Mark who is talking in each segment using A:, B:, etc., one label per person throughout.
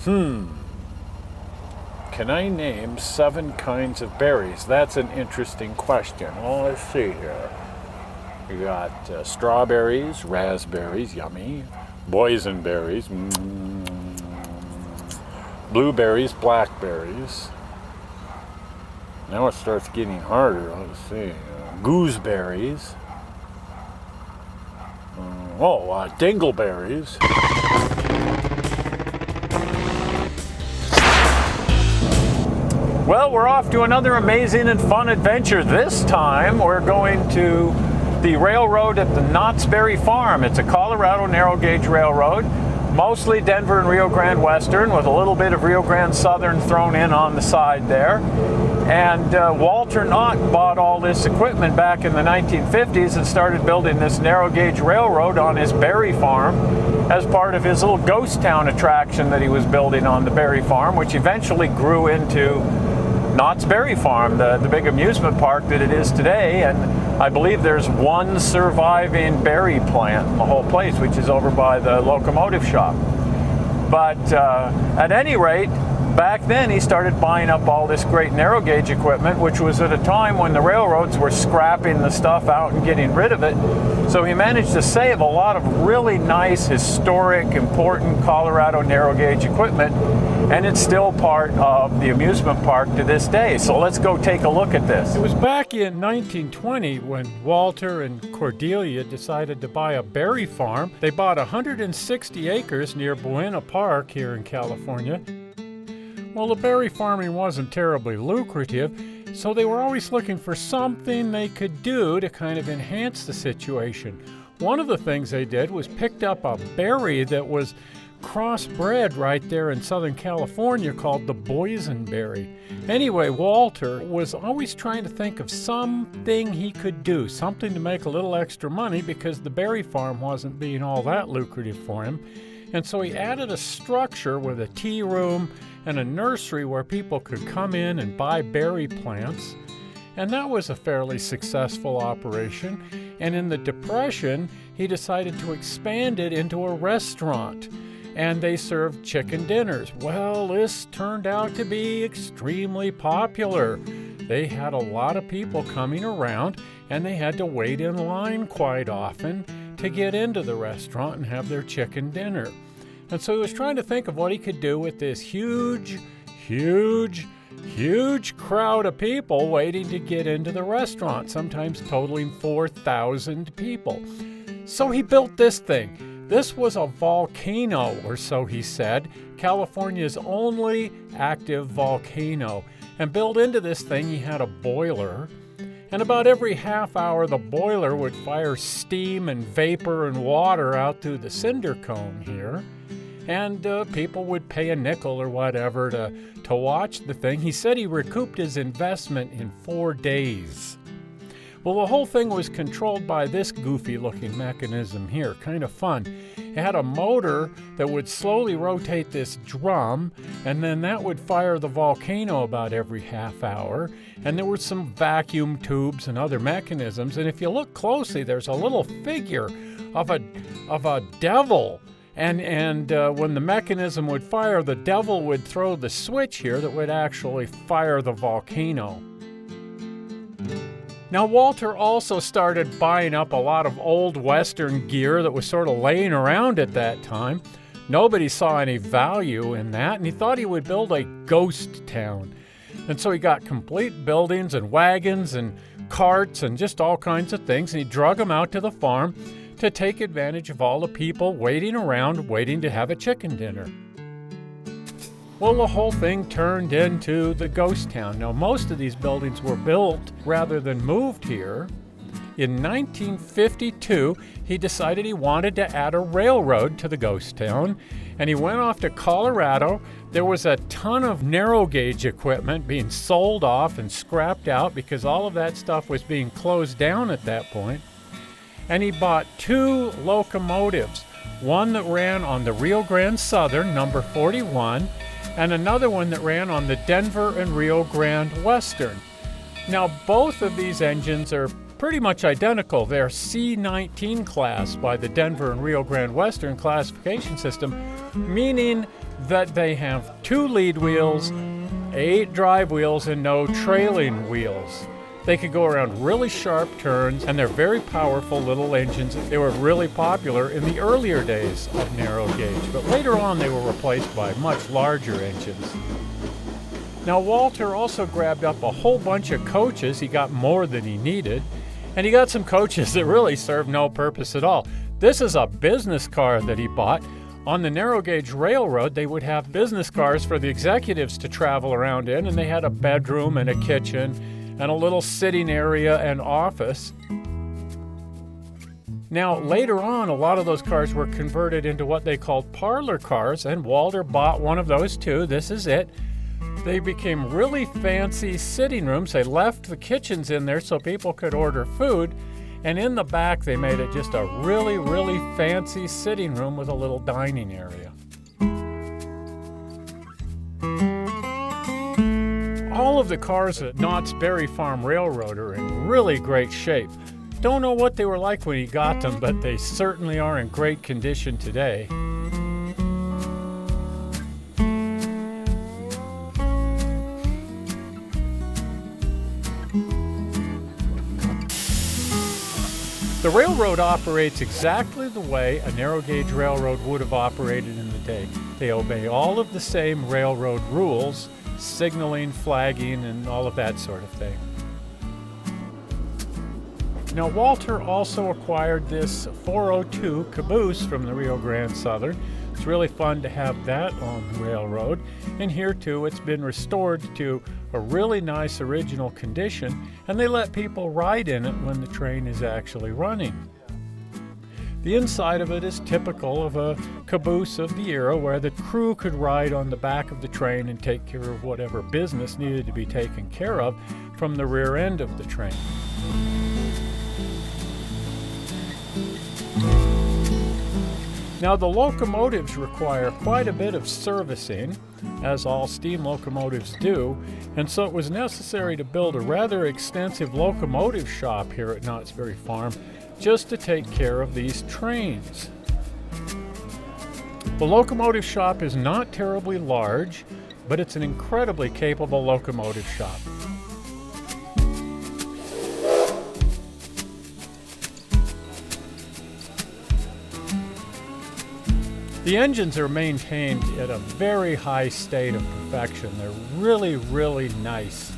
A: Can I name 7 kinds of berries? That's an interesting question. Well, let's see here. We got strawberries, raspberries, yummy, boysenberries, blueberries, blackberries. Now it starts getting harder. Let's see. Gooseberries. Dingleberries. Well, we're off to another amazing and fun adventure. This time we're going to the railroad at the Knott's Berry Farm. It's a Colorado narrow gauge railroad, mostly Denver and Rio Grande Western, with a little bit of Rio Grande Southern thrown in on the side there. And Walter Knott bought all this equipment back in the 1950s and started building this narrow gauge railroad on his berry farm as part of his little ghost town attraction that he was building on the berry farm, which eventually grew into Knott's Berry Farm, the big amusement park that it is today. And I believe there's one surviving berry plant in the whole place, which is over by the locomotive shop. But at any rate, back then he started buying up all this great narrow gauge equipment, which was at a time when the railroads were scrapping the stuff out and getting rid of it. So he managed to save a lot of really nice, historic, important Colorado narrow gauge equipment, and it's still part of the amusement park to this day. So let's go take a look at this. It was back in 1920 when Walter and Cordelia decided to buy a berry farm. They bought 160 acres near Buena Park here in California. Well, the berry farming wasn't terribly lucrative, so they were always looking for something they could do to kind of enhance the situation. One of the things they did was picked up a berry that was crossbred right there in Southern California called the boysenberry. Anyway, Walter was always trying to think of something he could do, something to make a little extra money, because the berry farm wasn't being all that lucrative for him. And so he added a structure with a tea room and a nursery where people could come in and buy berry plants. And that was a fairly successful operation. And in the Depression, he decided to expand it into a restaurant. And they served chicken dinners. Well, this turned out to be extremely popular. They had a lot of people coming around, and they had to wait in line quite often to get into the restaurant and have their chicken dinner. And so he was trying to think of what he could do with this huge crowd of people waiting to get into the restaurant, sometimes totaling 4,000 people. So he built this thing. This was a volcano, or so he said, California's only active volcano. And built into this thing, he had a boiler. And about every half hour, the boiler would fire steam and vapor and water out through the cinder cone here. And people would pay a nickel or whatever to watch the thing. He said he recouped his investment in 4 days. Well, the whole thing was controlled by this goofy-looking mechanism here, kind of fun. It had a motor that would slowly rotate this drum, and then that would fire the volcano about every half hour. And there were some vacuum tubes and other mechanisms. And if you look closely, there's a little figure of a devil. And when the mechanism would fire, the devil would throw the switch here that would actually fire the volcano. Now, Walter also started buying up a lot of old Western gear that was sort of laying around at that time. Nobody saw any value in that, and he thought he would build a ghost town. And so he got complete buildings and wagons and carts and just all kinds of things, and he drug them out to the farm to take advantage of all the people waiting around, waiting to have a chicken dinner. Well, the whole thing turned into the ghost town. Now, most of these buildings were built rather than moved here. In 1952, he decided he wanted to add a railroad to the ghost town, and he went off to Colorado. There was a ton of narrow gauge equipment being sold off and scrapped out because all of that stuff was being closed down at that point. And he bought 2 locomotives, one that ran on the Rio Grande Southern, number 41, and another one that ran on the Denver and Rio Grande Western. Now, both of these engines are pretty much identical. They're C19 class by the Denver and Rio Grande Western classification system, meaning that they have 2 lead wheels, 8 drive wheels, and no trailing wheels. They can go around really sharp turns, and they're very powerful little engines. They were really popular in the earlier days of narrow gauge, but later on they were replaced by much larger engines. Now, Walter also grabbed up a whole bunch of coaches. He got more than he needed, and he got some coaches that really served no purpose at all. This is a business car that he bought. On the narrow gauge railroad, they would have business cars for the executives to travel around in, and they had a bedroom and a kitchen and a little sitting area and office. Now, later on, a lot of those cars were converted into what they called parlor cars, and Walter bought one of those too. This is it. They became really fancy sitting rooms. They left the kitchens in there so people could order food, and in the back they made it just a really, really fancy sitting room with a little dining area. All of the cars at Knott's Berry Farm Railroad are in really great shape. Don't know what they were like when he got them, but they certainly are in great condition today. The railroad operates exactly the way a narrow gauge railroad would have operated in the day. They obey all of the same railroad rules, signaling, flagging, and all of that sort of thing. Now, Walter also acquired this 402 caboose from the Rio Grande Southern. It's really fun to have that on the railroad. And here too, it's been restored to a really nice original condition, and they let people ride in it when the train is actually running. The inside of it is typical of a caboose of the era, where the crew could ride on the back of the train and take care of whatever business needed to be taken care of from the rear end of the train. Now, the locomotives require quite a bit of servicing, as all steam locomotives do, and so it was necessary to build a rather extensive locomotive shop here at Knott's Berry Farm just to take care of these trains. The locomotive shop is not terribly large, but it's an incredibly capable locomotive shop. The engines are maintained at a very high state of perfection. They're really, really nice.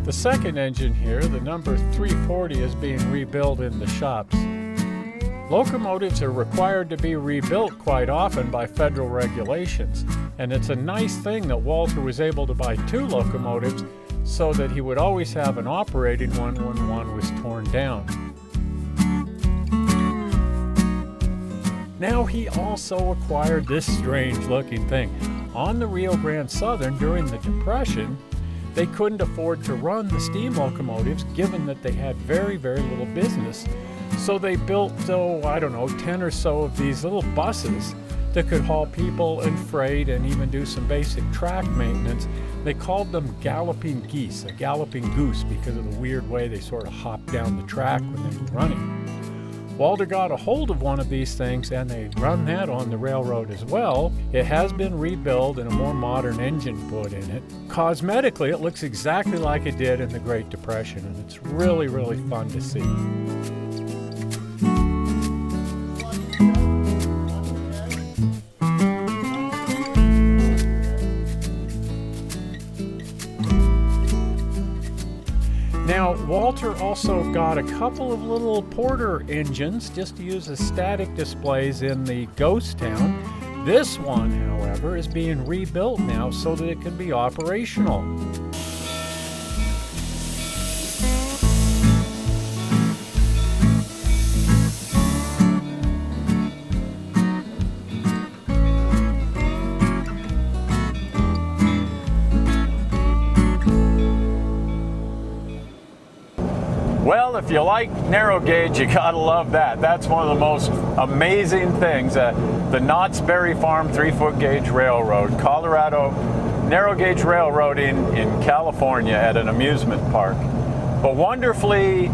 A: The second engine here, the number 340, is being rebuilt in the shops. Locomotives are required to be rebuilt quite often by federal regulations, and it's a nice thing that Walter was able to buy 2 locomotives so that he would always have an operating one when one was torn down. Now, he also acquired this strange-looking thing. On the Rio Grande Southern during the Depression, they couldn't afford to run the steam locomotives given that they had very, very little business. So they built, 10 or so of these little buses that could haul people and freight and even do some basic track maintenance. They called them galloping geese, a galloping goose, because of the weird way they sort of hopped down the track when they were running. Walter got a hold of one of these things, and they run that on the railroad as well. It has been rebuilt and a more modern engine put in it. Cosmetically, it looks exactly like it did in the Great Depression, and it's really, really fun to see. Now, Walter also got a couple of little Porter engines just to use as static displays in the ghost town. This one, however, is being rebuilt now so that it can be operational. Well, if you like narrow gauge, you gotta love that. That's one of the most amazing things. The Knott's Berry Farm 3-foot gauge railroad, Colorado narrow gauge railroading in California at an amusement park. But wonderfully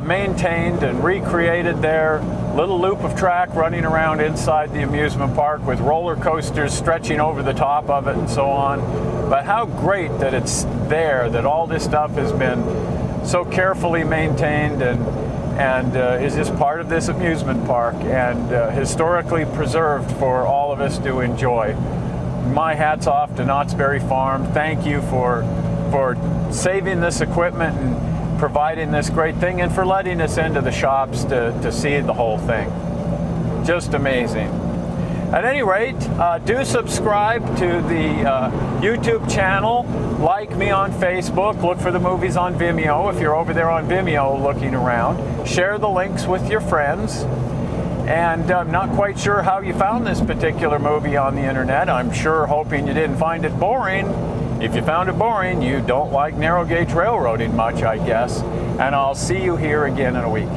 A: maintained and recreated there. Little loop of track running around inside the amusement park with roller coasters stretching over the top of it and so on. But how great that it's there, that all this stuff has been so carefully maintained and is just part of this amusement park and historically preserved for all of us to enjoy. My hat's off to Knott's Berry Farm. Thank you for saving this equipment and providing this great thing, and for letting us into the shops to see the whole thing. Just amazing. At any rate, do subscribe to the YouTube channel. Like me on Facebook. Look for the movies on Vimeo if you're over there on Vimeo looking around. Share the links with your friends. And I'm not quite sure how you found this particular movie on the internet. I'm sure hoping you didn't find it boring. If you found it boring, you don't like narrow gauge railroading much, I guess. And I'll see you here again in a week.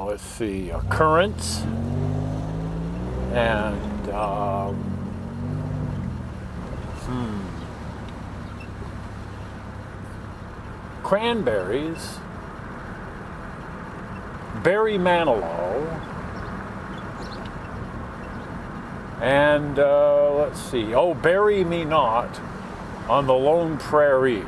A: Let's see, currants and cranberries, berry manilow, and let's see, bury me not on the lone prairie.